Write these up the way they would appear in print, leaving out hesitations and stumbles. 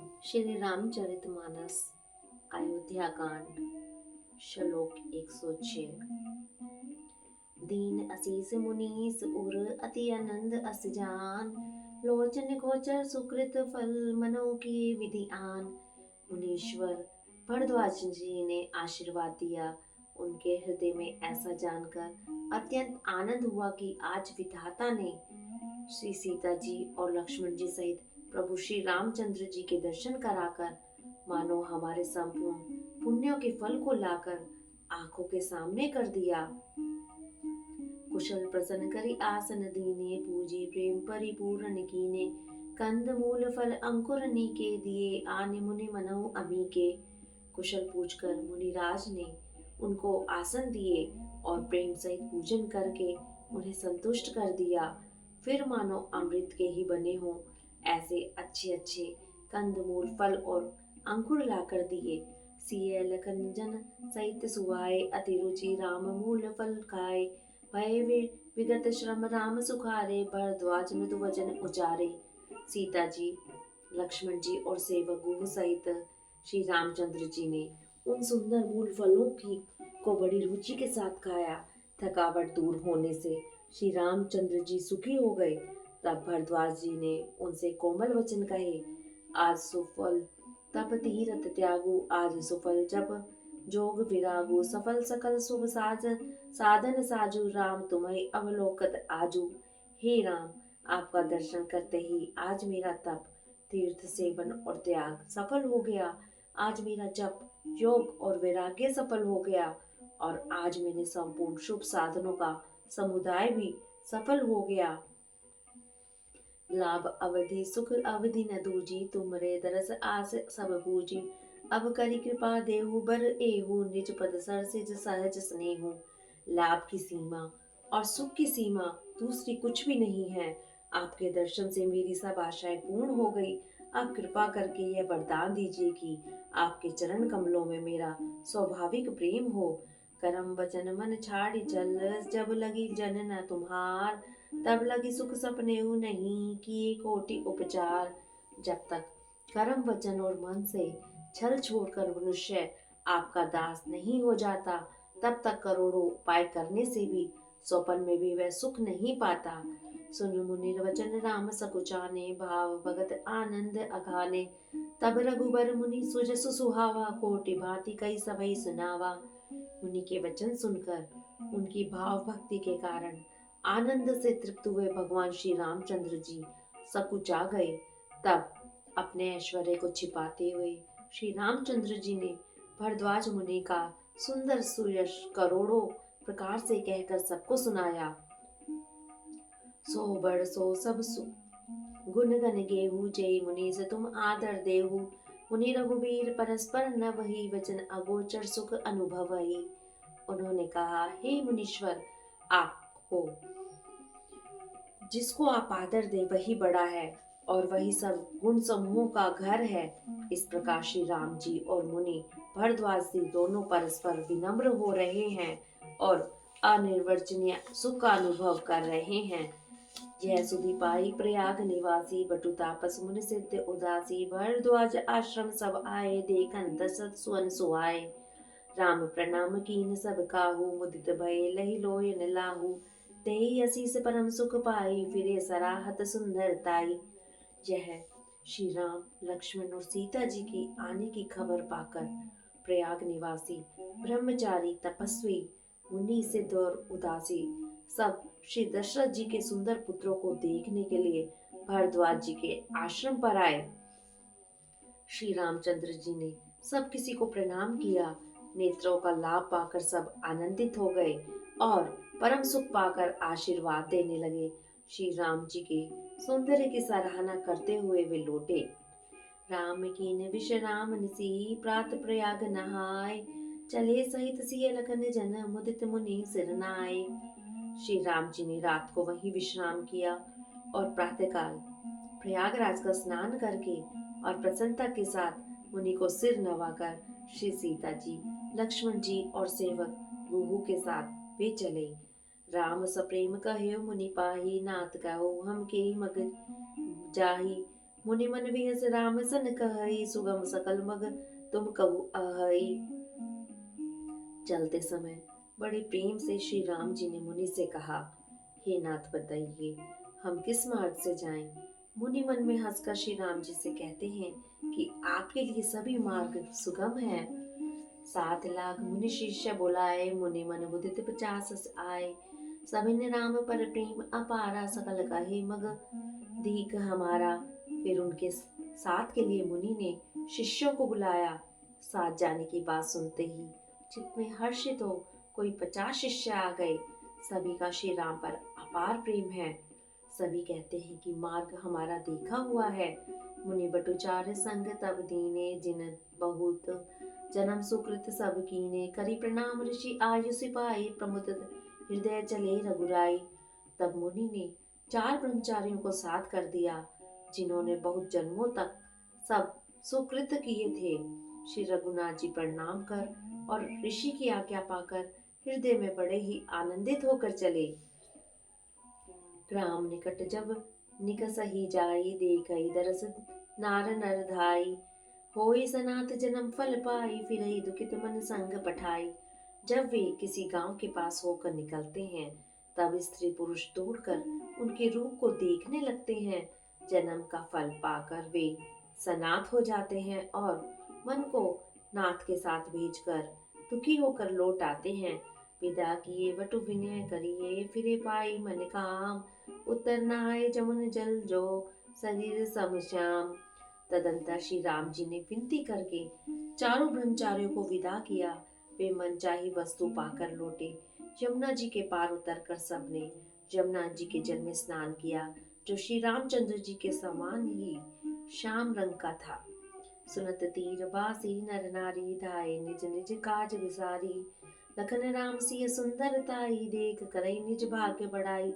श्री रामचरितमानस अयोध्या कांड श्लोक 106। दीन असीस मुनीस उर अति आनंद अस जान, लोचन गोचर सुकृत फल मनो की विधि आन। मुनीश्वर भरद्वाज जी ने आशीर्वाद दिया। उनके हृदय में ऐसा जानकर अत्यंत आनंद हुआ कि आज विधाता ने श्री सीता जी और लक्ष्मण जी सहित प्रभु श्री रामचंद्र जी के दर्शन कराकर मानो हमारे संपूर्ण पुण्यों के फल को लाकर आंखों के सामने कर दिया। कुशल प्रसन्न करी आसन दीने, पूजी प्रेम परिपूर्ण कीने। कंद मूल फल अंकुर नीके, दिए आने मुनि मनहु अमी के। कुशल पूछकर मुनिराज ने उनको आसन दिए और प्रेम सहित पूजन करके उन्हें संतुष्ट कर दिया। फिर मानो अमृत के ही बने हों ऐसे अच्छे अच्छे कंदमूल फल और अंकुर लाकर दिए। सिय लखन जन सहित सुहाए, अति रुचि राम मूल फल खाए। भय वे विगत श्रम राम सुखारे, भरद्वाज मृदु वचन उचारे। सीता जी, लक्ष्मण जी और सेवक गुह सहित श्री रामचंद्र जी ने उन सुंदर मूल फलों की को बड़ी रुचि के साथ खाया। थकावट दूर होने से श्री रामचंद्र जी सुखी हो गए। तब भरद्वाज जी ने उनसे कोमल वचन कहे, आज सुफल तप तीरथ त्यागु, आज सुफल जप जोग विरागु। सफल सकल शुभ साधन साजु, राम तुम्हें अवलोकत आजू। हे राम, आपका दर्शन करते ही आज मेरा तप, तीर्थ सेवन और त्याग सफल हो गया। आज मेरा जप, योग और वैराग्य सफल हो गया और आज मैंने संपूर्ण शुभ साधनों का समुदाय भी सफल हो गया। लाभ अवधि सुख अवधि न दूजी, तुमरे दरस आस सब पूजी। अब करी कृपा देहु बर एहु, निज पद सरसिज सहज स्नेहु। लाभ की सीमा और सुख की सीमा दूसरी कुछ भी नहीं है। आपके दर्शन से मेरी सब आशाएं पूर्ण हो गई। आप कृपा करके यह वरदान दीजिए कि आपके चरण कमलों में मेरा स्वाभाविक प्रेम हो। करम वचन मन छाड़ी चल, जब लगी जन न तुम्हार। तब लगी सुख सपने नहीं, किए कोटि उपचार। जब तक कर्म वचन और मन से छल छोड़कर मनुष्य आपका दास नहीं हो जाता, तब तक करोड़ों उपाय करने से भी स्वपन में भी वह सुख नहीं पाता। सुन मुनि वचन राम सकुचाने, भाव भगत आनंद अघाने। तब रघुबर मुनि सुजसु सुहावा, कोटि भांति कई सबई सुनावा। मुनि के वचन सुनकर उनकी भाव भक्ति के कारण आनंद से तृप्त हुए भगवान श्री रामचंद्र जी सकुचा गए। तब अपने ऐश्वर्य को छिपाते हुए श्री रामचंद्र जी ने भरद्वाज मुनि का सुंदर सुयश करोड़ों प्रकार से कहकर सबको सुनाया। सो बड़ सो सब गुण गन गेहू, जय मुनि से तुम आदर देहु। मुनि रघुबीर परस्पर न वही, वचन अगोचर सुख अनुभव ही। उन्होंने कहा, हे मुनीश्वर, आपको जिसको आप आदर दे वही बड़ा है और वही सब गुण समूहों का घर है। इस प्रकार श्री राम जी और मुनि भरद्वाज जी दोनों परस्पर विनम्र हो रहे हैं और अनिर्वचनीय सुख का अनुभव कर रहे हैं। यह सुधि पाई प्रयाग निवासी, बटु तापस मुनि सिद्ध उदासी। भरद्वाज आश्रम सब आए, देखन दशरथ सुवन सुहाए। राम प्रणाम कीन सब काहू, मुदित भय लहि लोय न लाहू। तेहि असीस परम सुख पाई, फिरे सराहत सुंदरताई। यह श्री राम लक्ष्मण और सीता जी की आने की खबर पाकर प्रयाग निवासी ब्रह्मचारी तपस्वी मुनि सिद्ध और उदासी सब श्री दशरथ जी के सुंदर पुत्रों को देखने के लिए भरद्वाज जी के आश्रम पर आए। श्री रामचंद्र जी ने सब किसी को प्रणाम किया। नेत्रों का लाभ पाकर सब आनंदित हो गए और परम सुख पाकर आशीर्वाद देने लगे। श्री राम जी के सौंदर्य की सराहना करते हुए वे लौटे। राम कीन विश्राम निसी, प्रात प्रयाग नहाय। चले सहित सिय लखन जन, मुदित मुनि सिर नाय। श्री राम जी ने रात को वहीं विश्राम किया और प्रातःकाल प्रयागराज का स्नान करके और प्रसन्नता के साथ मुनि को सिर नवाकर श्री सीता जी, लक्ष्मण जी और सेवक गुहू के साथ वे चले। राम सप्रेम कहो मुनि पाही, नाथ कहो हम के मग जाही। मुनि मन विहस राम सन कहई, सुगम सकल मग तुम कहु आहई। चलते समय बड़े प्रेम से श्री राम जी ने मुनि से कहा, हे नाथ बताइए हम किस मार्ग से जाएं। मुनि मन में हंसकर श्री राम जी से कहते हैं कि आपके लिए सभी मार्ग सुगम है। 7 लाख मुनि शिष्य बुलाए, मुनि मन मुदित 50 आए। सभी ने राम पर प्रेम अपारा, सकल कहे मग दीक हमारा। फिर उनके साथ के लिए मुनि ने शिष्यों को बुलाया। साथ जाने की बात सुनते ही चित्त में हर्षित हो कोई 50 शिष्य आ गए। सभी का श्री राम पर अपार प्रेम है। सभी कहते हैं कि मार्ग हमारा देखा हुआ है। मुनि बटुचार संग तब दीने, जिन बहुत जन्म सुकृत सब कीने। करी प्रणाम ऋषि आयु सिपाही, प्रमुदित हृदय चले रघुराई। तब मुनि ने 4 ब्रह्मचारियों को साथ कर दिया, जिन्होंने बहुत जन्मों तक सब सुकृत किए थे। श्री रघुनाथ जी प्रणाम कर और ऋषि की आज्ञा पाकर हृदय में बड़े ही आनंदित होकर चले। राम निकट जब निकस ही जाई, देखई दरस नार नर धाई। होई सनात जन्म फल पाई, फिरई दुखित मन संग पठाई। जब वे किसी गांव के पास होकर निकलते हैं, तब स्त्री पुरुष दौड़कर उनके रूप को देखने लगते हैं। जन्म का फल पाकर वे सनात हो जाते हैं और मन को नाथ के साथ भेजकर दुखी होकर लौट आते हैं। विदा किए वटु विनय करिए, फिरे पाई मन काम। उत्तर नहाए जमुन जल जो, शरीर सम श्याम। तदंतर श्री राम जी ने विनती करके चारों ब्रह्मचारियों को विदा किया। वे मनचाही वस्तु पाकर लौटे। यमुना जी के पार उतरकर सबने यमुना जी के जल में स्नान किया, जो श्री रामचंद्र जी के समान ही श्याम रंग का था। सुनत तीर बासी नर नारी, धाये निज निज काज विसारी। लखन राम सिय सुंदर ताई, देख करई निज भाग्य बढ़ाई।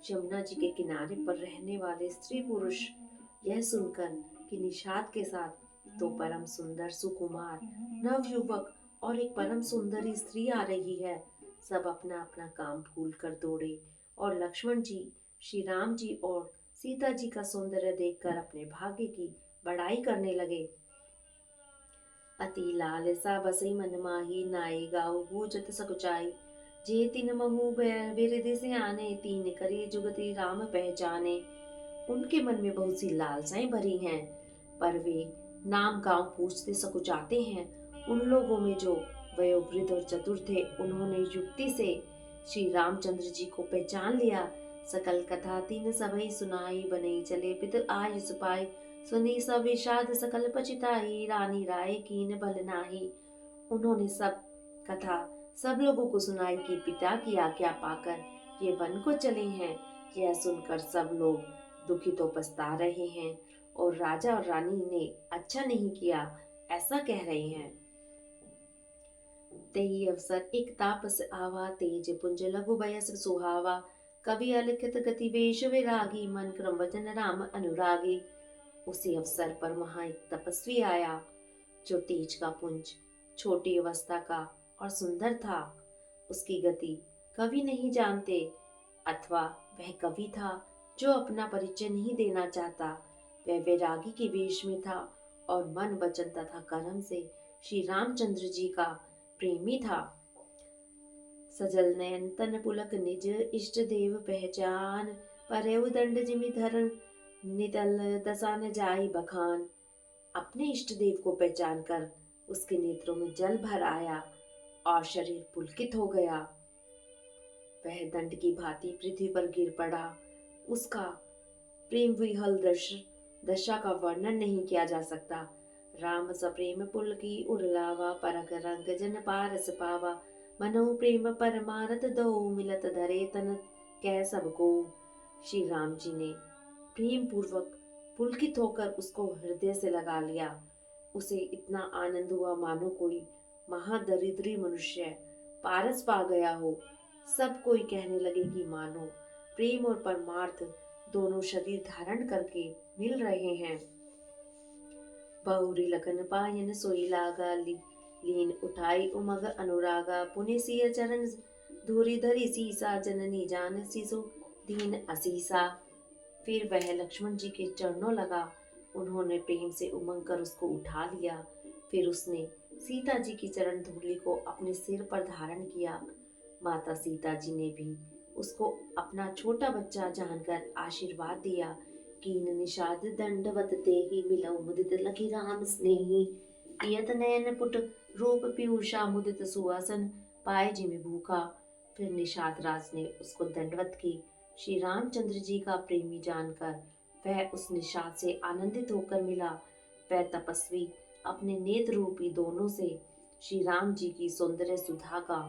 यमुना जी के किनारे पर रहने वाले स्त्री पुरुष यह सुनकर कि निषाद के साथ 2 परम सुंदर सुकुमार नव युवक और एक परम सुंदरी स्त्री आ रही है, सब अपना अपना काम भूल कर दौड़े और लक्ष्मण जी, श्री राम जी और सीता जी का सौंदर्य देखकर अपने भाग्य की बड़ाई करने लगे। अति लालसा बसई मन माही, नाई गाओ बूझत सकुचाई। जे तिन महु बिरधि से आने, तीन करे जुगति राम पहचाने। उनके मन में बहुत सी लालसाएं भरी हैं, पर वे नाम गांव पूछते सकुचाते हैं। उन लोगों में जो वयोवृद्ध और चतुर थे, उन्होंने युक्ति से श्री रामचंद्र जी को पहचान लिया। सकल कथा तीन सबई सुनाई, बने चले पितर आयु सुपाई। सुनी सब विषाद सकल पचिताई, रानी राय कीन बल नाही। उन्होंने सब कथा सब लोगों को सुनाई कि पिता की आज्ञा पाकर ये वन को चले हैं। यह सुनकर सब लोग दुखी तो पछता रहे हैं और राजा और रानी ने अच्छा नहीं किया ऐसा कह रहे हैं। तेई अवसर एक तापस आवा, तेज पुंज लघु बयस सुहावा। कवि अलिखित गति वेश विरागी, मन क्रम वचन राम अनुरागी। उसी अवसर पर वहां एक तपस्वी आया, जो तेज का पुंज, छोटी अवस्था का और सुंदर था। उसकी गति कवि नहीं जानते, अथवा वह कवि था जो अपना परिचय नहीं देना चाहता। वह वैरागी के वेश में था और मन वचन तथा कर्म से श्री रामचंद्र जी का प्रेमी था। सजल नयन तन पुलक निज, इष्ट देव पहचान। परेउ दंड जिमि धरन, नितल दशा न जाई बखान। अपने इष्ट देव को पहचान कर उसके नेत्रों में जल भर आया और शरीर पुलकित हो गया। वह दंड की भांति पृथ्वी पर गिर पड़ा। उसका प्रेम विहल दशा का वर्णन नहीं किया जा सकता। राम सप्रेम पुलकी उरलावा, परग रंग जन पारस पावा। मनो प्रेम परमारथ दो, मिलत धरे तन कह सबको। श्री राम जी ने प्रेम पूर्वक पुलकित होकर उसको हृदय से लगा लिया। उसे इतना आनंद हुआ मानो कोई महादरिद्री मनुष्य पारस पा गया हो। सब कोई कहने लगे कि मानो प्रेम और परमार्थ दोनों शरीर धारण करके मिल रहे हैं। बहुरी लगन पायन सोई लागा, लीन उठाई उमग अनुरागा। पुनि सिय चरण धूरी धरी सीसा, जननी जान सिसु दीन असीसा। फिर वह लक्ष्मण जी के चरणों लगा उन्होंने प्रेम से उमंग कर उसको उठा लिया। फिर उसने सीता जी की चरण धूलि को अपने सिर पर धारण किया। माता सीता जी ने भी उसको अपना छोटा बच्चा जानकर आशीर्वाद दिया। कीन निषाद दंडवत तेहि मिलौ मुदित लखि राम स्नेही। पियत नयन पुट रूप पीयूषा मुदित सुवासन पाए जिमि भूखा। फिर निषाद राज ने उसको दंडवत की। श्री रामचंद्र जी का प्रेमी जानकर वह उस निषाद से आनंदित होकर मिला। वह तपस्वी अपने नेत्र रूपी दोनों से श्री राम जी की सौंदर्य सुधा का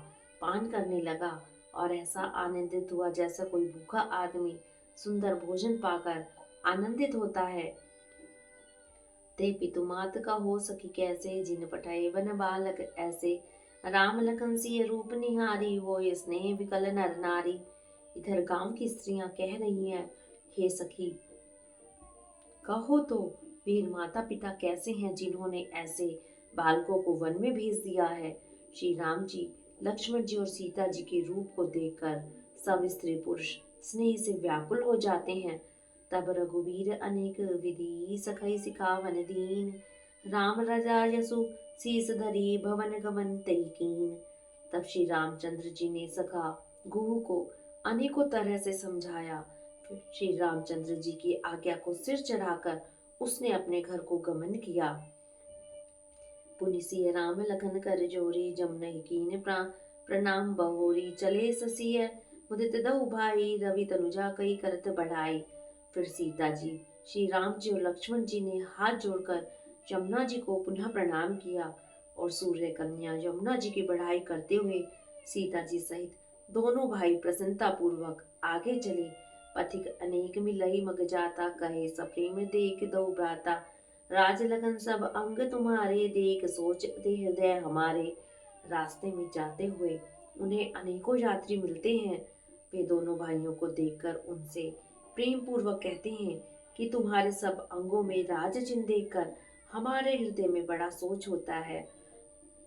पान करने लगा और ऐसा आनंदित हुआ जैसा कोई भूखा आदमी सुंदर भोजन पाकर आनंदित होता है। ते पितु मात का हो सकी कैसे, जिन पठाए वन बालक ऐसे। राम लखन सिय रूप निहारी, वो ये स्नेह विकल नर नारी। इधर गांव की स्त्रियां कह रही हैं, हे सखी कहो तो वीर माता पिता कैसे हैं जिन्होंने ऐसे बालकों को वन में भेज दिया है। श्री राम जी, लक्ष्मण जी और सीता जी के रूप को देखकर सब स्त्री पुरुष स्नेह से व्याकुल हो जाते हैं। तब रघुवीर अनेक विधि सखई सिखावन दीन। राम राजा यसु शीस धरी भवन गमन तई कीन। तब श्री रामचंद्र जी ने सखा गुहू को अनेकों तरह से समझाया। फिर श्री रामचंद्र जी की आज्ञा को सिर चढ़ाकर उसने अपने घर को गमन किया। पुनि सिय राम लखन कर जोरी, जमुना कीन प्रणाम बहोरी। चले ससिय मुदित दहु भाई, रवि तनुजा कई करत बढ़ाई। फिर सीता जी, श्री राम जी और लक्ष्मण जी ने हाथ जोड़कर यमुना जी को पुनः प्रणाम किया और सूर्य कन्या यमुना जी की बढ़ाई करते हुए सीता जी सहित दोनों भाई प्रसन्नता पूर्वक आगे चले। पथिक अनेक मिलई मग जाता, कहे सप्रेम देख दो भ्राता। राज लगन सब अंग तुम्हारे, देख सोच दे हृदय हमारे। रास्ते में जाते हुए उन्हें अनेकों यात्री मिलते हैं। वे दोनों भाइयों को देखकर उनसे प्रेम पूर्वक कहते हैं कि तुम्हारे सब अंगों में राज चिन्ह देखकर हमारे हृदय में बड़ा सोच होता है।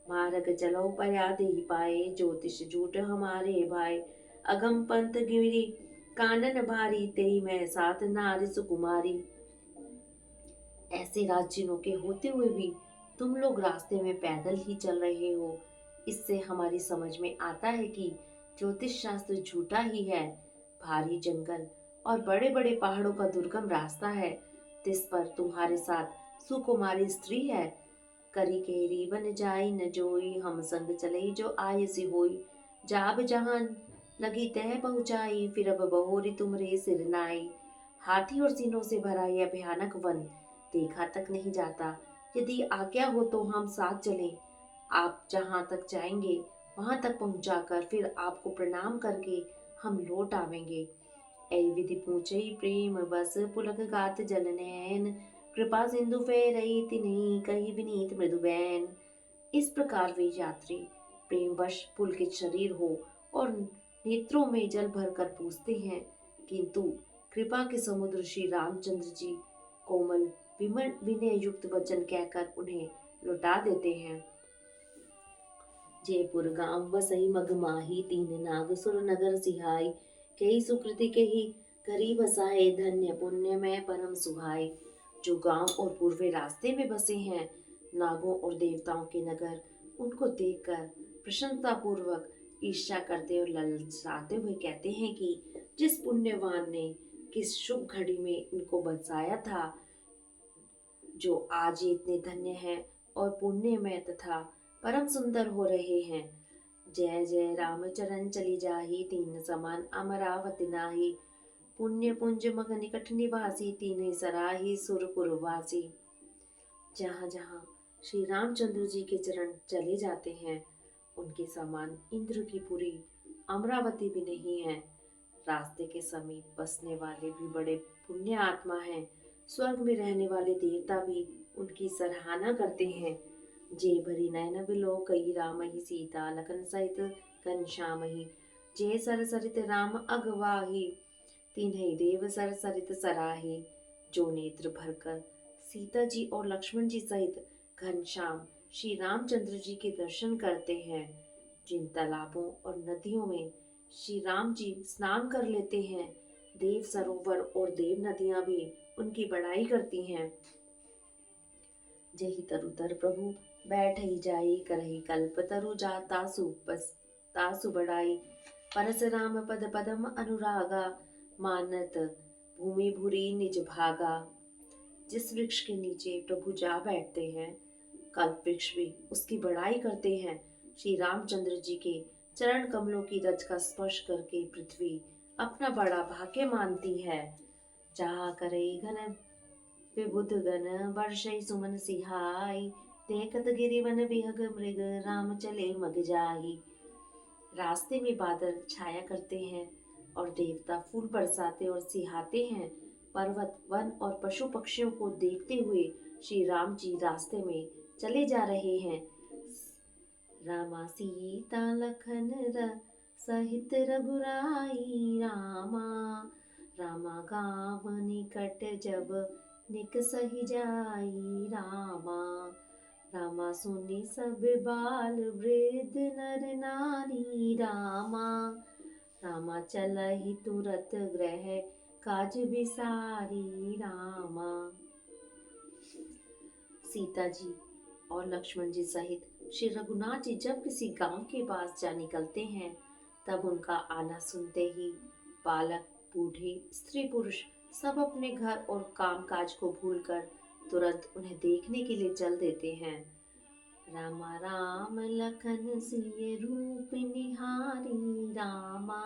मार्ग चलो पया दे पाए, ज्योतिष झूठ हमारे भाई। अगम पंथ गिरी कानन भारी, तेरी मैं साथ नारी सुकुमारी। ऐसे राज्यों के होते हुए भी तुम लोग रास्ते में पैदल ही चल रहे हो। इससे हमारी समझ में आता है कि ज्योतिष शास्त्र झूठा ही है। भारी जंगल और बड़े बड़े पहाड़ों का दुर्गम रास्ता है, जिस पर तुम्हारे साथ सुकुमारी स्त्री है। करी केरी बन जाई न जोई, हम संग चले जो आय सी होई। जाब जहां लगी तह पहुंचाई, फिर अब बहोरी तुमरे सिर नाई। हाथी और सीनों से भरा यह भयानक वन देखा तक नहीं जाता। यदि आज्ञा हो तो हम साथ चलें। आप जहां तक जाएंगे वहां तक पहुंचाकर फिर आपको प्रणाम करके हम लौट आवेंगे। ऐ विधि पूछई प्रेम बस, पुलक गात जल नैन। कृपा सिंधु फेरई तिन्हि, कही विनीत मृदु बैन। इस प्रकार वे यात्री प्रेमवश पुलकित शरीर हो और नेत्रों में जल भरकर पूछते हैं, किंतु कृपा के समुद्र श्री रामचंद्र जी कोमल विनय युक्त वचन कहकर उन्हें लौटा देते हैं। जयपुर गांव बसई मग माही, तीन नाग सुर नगर सिहाई। कई सुकृति के ही घरी बसाए, धन्य पुण्य में परम सुहाई। जो गांव और पूर्वे रास्ते में बसे हैं, नागों और देवताओं के नगर, उनको देखकर प्रसन्नता पूर्वक ईर्ष्या करते और ललचाते हुए कहते हैं कि जिस पुण्यवान ने किस शुभ घड़ी में इनको बसाया था, जो आज ये इतने धन्य हैं और पुण्य में तथा परम सुंदर हो रहे हैं। जय जय राम चरण चली जाही, तीन समान अमरावती नाही। पुण्य पुंज मग निकट निवासी, तीन सराही सुरपुर वासी। जहाँ जहाँ श्री रामचंद्र जी के चरण चले जाते हैं, उनके समान इंद्र की पुरी अमरावती भी नहीं है। रास्ते के समीप बसने वाले भी बड़े पुण्य आत्मा हैं। स्वर्ग में रहने वाले देवता भी उनकी सराहना करते हैं। जे भरी नयन बिलो कई रामहि, सीता लखन सहित घनश्यामहि। जे सर सरित राम अगवाही, तीन्ही देव सर सरित सराही। जो नेत्र भरकर सीता जी और लक्ष्मण जी सहित घनश्याम श्री रामचंद्र जी के दर्शन करते हैं, जिन तालाबों और नदियों में श्री राम जी स्नान कर लेते हैं, देव सरोवर और देव नदियां भी उनकी बड़ाई करती हैं। जेहि तरुतर प्रभु बैठ ही जाई, करही कल्प तरु जा तासु बढ़ाई। परशुराम पद पदम अनुरागा, मानत भूमि भूरी निज भागा। जिस वृक्ष के नीचे प्रभु जा बैठते हैं, कल्प वृक्ष भी उसकी बड़ाई करते हैं। श्री रामचंद्र जी के चरण कमलों की रज का स्पर्श करके पृथ्वी अपना बड़ा भाग्य मानती है। चाह करे घन विबुध गण, वर्षै सुमन सिहाई। देखत गिरिवन विहग मृग, राम चले मग जाही। रास्ते में बादल छाया करते हैं और देवता फूल बरसाते और सिहाते हैं। पर्वत, वन और पशु पक्षियों को देखते हुए श्री राम जी रास्ते में चले जा रहे हैं। रामा सीता लखन सहित रघुराई, रामा रामा गाँव निकट जब निकसहि जाई। रामा रामा सुनी सब बाल वृद्ध नर नारी। रामा रामा चलहि तुरत ग्रह काज बिसारी। रामा। सीता जी और लक्ष्मण जी सहित श्री रघुनाथ जी जब किसी गांव के पास जा निकलते हैं, तब उनका आना सुनते ही बालक, बूढ़े, स्त्री पुरुष सब अपने घर और काम काज को भूलकर तुरंत उन्हें देखने के लिए चल देते हैं। रामा राम लखन सिय रूप निहारी। रामा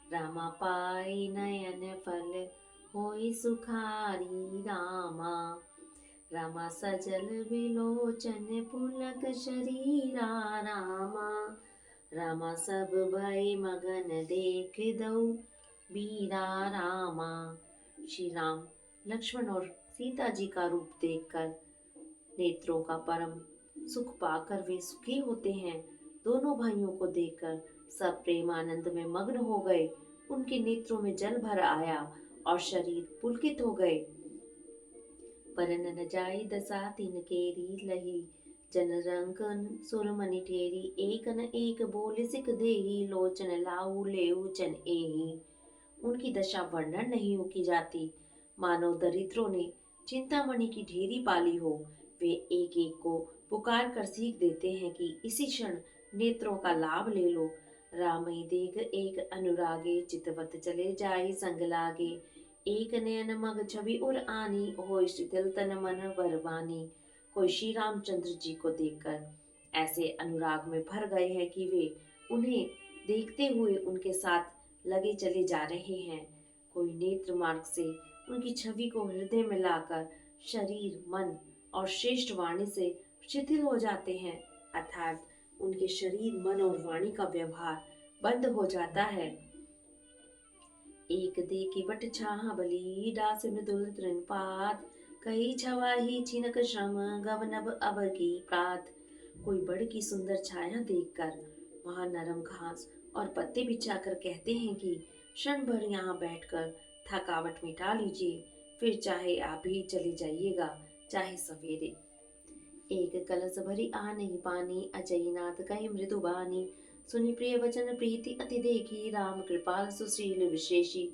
रामा पाई नयन फल होई सुखारी। रामा रामा सजल विलोचन पुलक शरीरा। रामा रामा सब भय मगन देख दऊ बीरा। रामा। श्री राम, लक्ष्मण और सीता जी का रूप देखकर नेत्रों का परम सुख पाकर वे सुखी होते हैं। दोनों भाइयों को देखकर सब प्रेम आनंद में मग्न हो गए। उनके नेत्रों में जल भर आया और शरीर पुलकित हो गए। परन न जाई दशा तीन केरी लही, जन रंकन सुरमणि ठेरी। एक न एक बोल सिख देही, लोचन लाऊ लेऊ चन एही। उनकी दशा वर्णन नहीं की जाती, मानो दरिद्रों ने चिंतामणि की ढेरी पाली हो। वे एक एक को पुकार कर सीख देते हैं कि इसी क्षण नेत्रों का लाभ ले लो। रामई देख एक अनुरागे, चितवत चले जाई संग लागे। एक नयन मग छवि उर आनी, होय शिथिल तन मन बरबानी। कोई श्री रामचंद्र जी को देखकर ऐसे अनुराग में भर गए हैं कि वे उन्हें देखते हुए उनके साथ लगे चले जा रहे हैं। कोई नेत्र मार्ग से उनकी छवि को हृदय में लाकर शरीर, मन और श्रेष्ठ वाणी से शिथिल हो जाते हैं, अर्थात उनके शरीर, मन और वाणी का व्यवहार बंद हो जाता है। एक देखी बट छाह बली, डास मृदुल तृणपात। कही छवाही छिनक श्रम, गवनब अब की प्रात। कोई बड़ की सुंदर छाया देखकर वहां नरम घास और पत्ते बिछाकर कहते हैं कि क्षण भर यहाँ बैठकर थकावट मिटा लीजिए, फिर चाहे आप ही चले जाइएगा, चाहे सवेरे। एक कलश भरी आ नहीं पानी, अजयनाथ कहे मृदुबानी। सुनी प्रिय वचन प्रीति अति देखी, राम कृपाल सुशील विशेषी।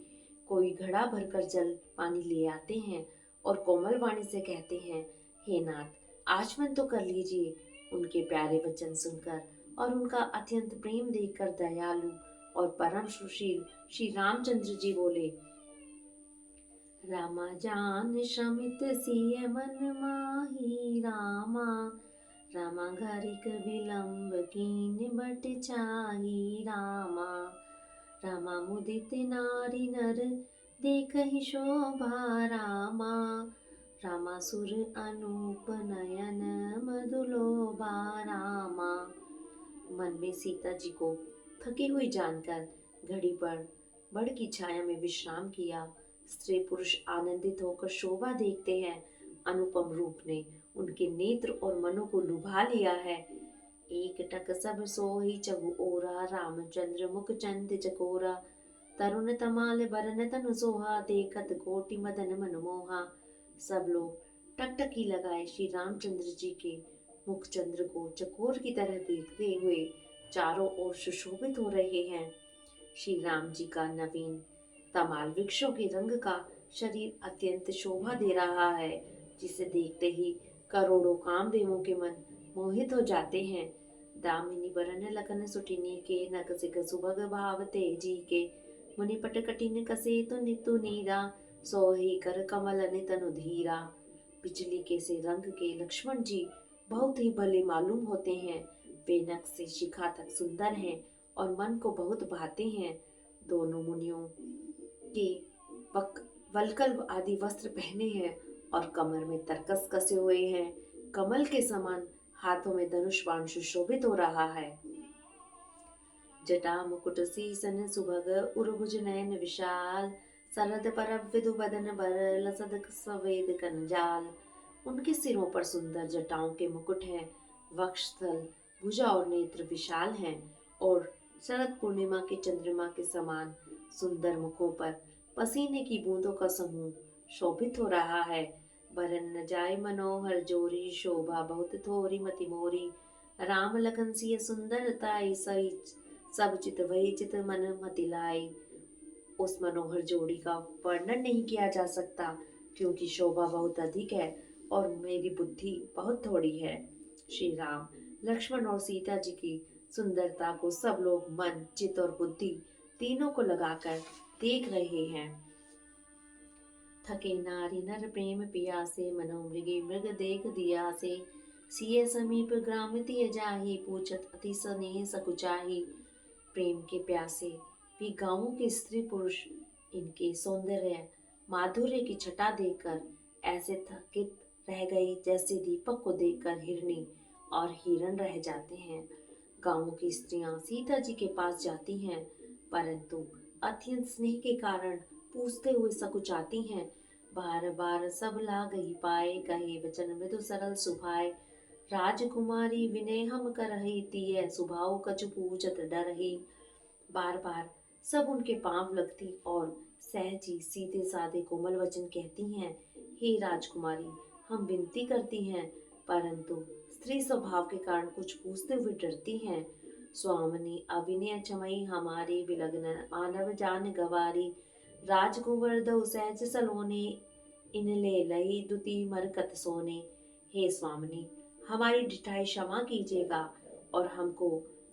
कोई घड़ा भरकर जल पानी ले आते हैं और कोमल वाणी से कहते हैं, हे नाथ, आचमन तो कर लीजिए। उनके प्यारे वचन सुनकर और उनका अत्यंत प्रेम देखकर दयालु और परम सुशील श्री रामचंद्र जी बोले, रामा जान श्रमित सिय मन माही। रामा रामा घरिक विलंब कीन बट चाही। रामा रामा मुदित नारी नर देखहि शोभा। रामा रामा सुर अनूप नयन मधुलोभा। रामा। मन में सीता जी को थकी हुई जानकर घड़ी पर बड़ की छाया में विश्राम किया। स्त्री पुरुष आनंदित होकर शोभा देखते हैं। अनुपम रूप ने उनके नेत्र और मनों को लुभा लिया है। एक टक सब सोई चबु ओरा, रामचंद्र मुख चंद चकोरा। तरुण तमाल बरन तनु सोहा, देखत कोटि मदन मनमोहा। सब लोग टकटकी लगाए श्री रामचंद्र जी के मुख चंद्र को चकोर की तरह देखते हुए चारों ओर सुशोभित हो रहे हैं। श्री राम जी का नवीन तमाल वृक्षों के रंग का शरीर अत्यंत शोभा दे रहा है, जिसे देखते ही करोड़ों कामदेवों के मन मोहित हो जाते हैं। दामिनी बरन लगन सुटिनी के नग सिग सुभग भाव तेजी के मुनिपट कटिन कसे तु नितु नीरा सोही कर कमल नितनु धीरा। बिजली के से रंग के लक्ष्मण जी बहुत ही भले मालूम होते हैं। वे नख से शिखा तक सुंदर हैं और मन को बहुत भाते हैं। दोनों मुनियों के वलकल आदि वस्त्र पहने हैं और कमर में तरकस कसे हुए हैं। कमल के समान हाथों में धनुष बाण सुशोभित हो रहा है। जटा मुकुट सीसन सुभग उर्भुज नयन विशाल सरद परब विदु बदन बर लसद सवेद कंजाल। उनके सिरों पर सुंदर जटाओं के मुकुट हैं। वक्षस्थल, भुजा और नेत्र विशाल हैं और शरद पूर्णिमा के चंद्रमा के समान सुंदर मुखों पर पसीने की बूंदों का समूह शोभित हो रहा है। बरन न जाय मनोहर जोरी शोभा बहुत थोरी मति मोरी। राम लखन सिय सुंदरताई सही सब चित वही चित मन मति लाई। उस मनोहर जोड़ी का वर्णन नहीं किया जा सकता क्योंकि शोभा बहुत अधिक है और मेरी बुद्धि बहुत थोड़ी है। श्री राम, लक्ष्मण और सीता जी की सुंदरता को सब लोग मन, चित्त और बुद्धि तीनों को लगाकर देख रहे हैं। थके नारी नर प्रेम पियासे मनो मृगे मृग देख दिया से। सिय समीप ग्राम तिय जाहि पूछत अति स्नेह सकुचाही। प्रेम के प्यासे वे गांवों के स्त्री पुरुष इनके सौंदर्य माधुर्य की छटा देखकर ऐसे थकित रह गई जैसे दीपक को देखकर हिरनी और हिरण रह जाते हैं। गांवों की स्त्रियां सीता जी के पास जाती हैं परंतु अत्यंत स्नेह के कारण पूछते हुए सकुचाती हैं। बार बार सब ला गई पाए कहे वचन मृदु सरल सुभाए। राजकुमारी विनय हम करहि तिय सुभाव कछु पूछत डरहि। बार बार सब उनके पांव लगती और सहजी सीधे साधे कोमल वचन कहती हैं। हे राजकुमारी, हम विनती करती हैं परंतु स्त्री स्वभाव के कारण कुछ पूछते हुए डरती हैं। स्वामिनी अविनय चमई हमारे विलग्न मानव जान गवारी। राजकुंवर दो सहज सलोने इन ले लई दुति मरकत सोने। हे स्वामिनी, हमारी ढिठाई क्षमा कीजिएगा और हमको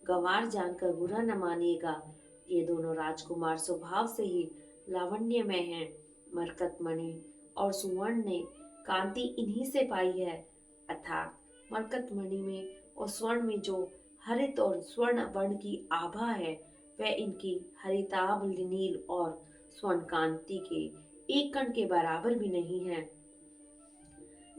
गंवार जानकर बुरा न मानिएगा। ये दोनों राजकुमार स्वभाव से ही लावण्यमय हैं। मरकत मणि और सुवर्ण ने कांति इन्हीं से पाई है अर्थात मरकत मणि में और स्वर्ण में जो हरित और स्वर्ण वर्ण की आभा है वह इनकी हरिताभ नील और स्वर्ण कांति के एक कण के बराबर भी नहीं है।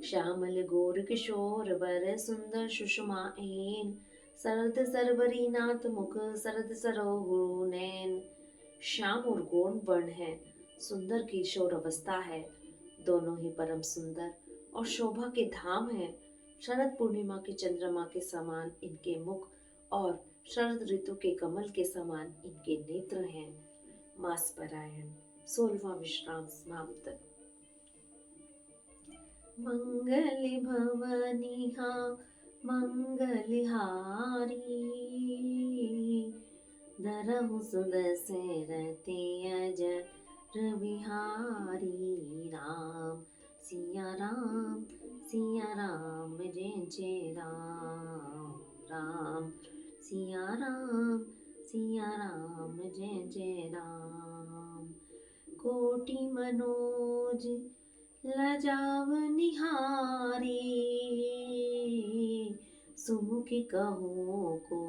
श्यामल गोर किशोर बर सुंदर सुषमा ऐन सरद सरबरी नाथ मुख सरद सरोह नैन। श्याम और गौर वर्ण है, सुंदर किशोर अवस्था है, दोनों ही परम सुंदर और शोभा के धाम हैं। शरद पूर्णिमा के चंद्रमा के समान इनके मुख और शरद ऋतु के कमल के समान इनके नेत्र हैं। मास परायण 16वां विश्राम समाप्त। मंगल भवनिहा मंगलहारी धरहु सुदशरथि अजर बिहारी। राम सिया राम जय जय राम। राम सिया राम जय जय राम। कोटि मनोज लजाव निहारी सुमुखी कहो को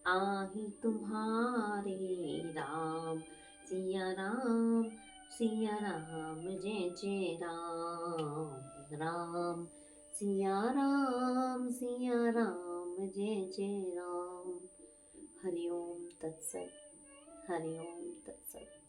आही तुम्हारे। राम सिया राम जय जय राम। राम सिया राम जय जय राम। हरि ओम तत्सत। हरि ओम तत्सत।